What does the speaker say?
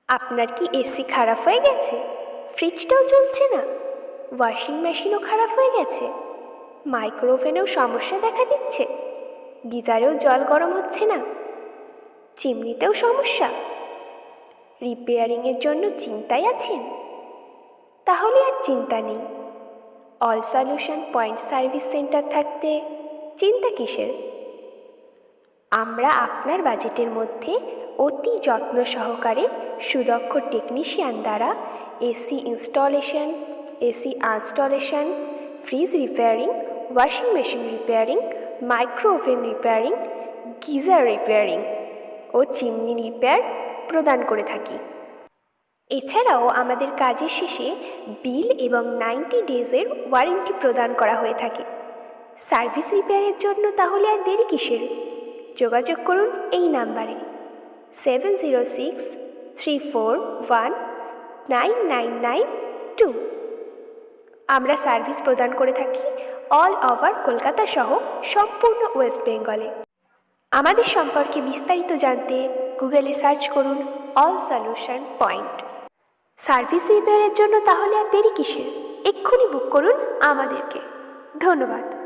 আপনার কি এসি খারাপ হয়ে গেছে? ফ্রিজটাও চলছে না? ওয়াশিং মেশিনও খারাপ হয়ে গেছে? মাইক্রোওভেনেও সমস্যা দেখা দিচ্ছে? গিজারেও জল গরম হচ্ছে না? চিমনিতেও সমস্যা? রিপেয়ারিংয়ের জন্য চিন্তায় আছেন? তাহলে আর চিন্তা নেই। All solution point service centre থাকতে চিন্তা কিসের? আমরা আপনার বাজেটের মধ্যে অতি যত্ন সহকারে সুদক্ষ টেকনিশিয়ান দ্বারা AC installation, AC uninstallation, fridge repairing, washing machine repairing, microwave repairing, geyser repairing ও চিমনি রিপেয়ার প্রদান করে থাকি। এছাড়াও আমাদের কাজের শেষে বিল এবং 90 ডেজের ওয়ারেন্টি প্রদান করা হয়ে থাকে। সার্ভিস রিপেয়ারের জন্য তাহলে আর দেরি কিসের? যোগাযোগ করুন এই নাম্বারে 7063419992। আমরা সার্ভিস প্রদান করে থাকি অল ওভার কলকাতা সহ সম্পূর্ণ ওয়েস্ট বেঙ্গলে। আমাদের সম্পর্কে বিস্তারিত জানতে গুগলে সার্চ করুন অল সলিউশন পয়েন্ট। সার্ভিস রিপেয়ারের জন্য তাহলে আর দেরি কিসের? এক্ষুনি বুক করুন আমাদেরকে। ধন্যবাদ।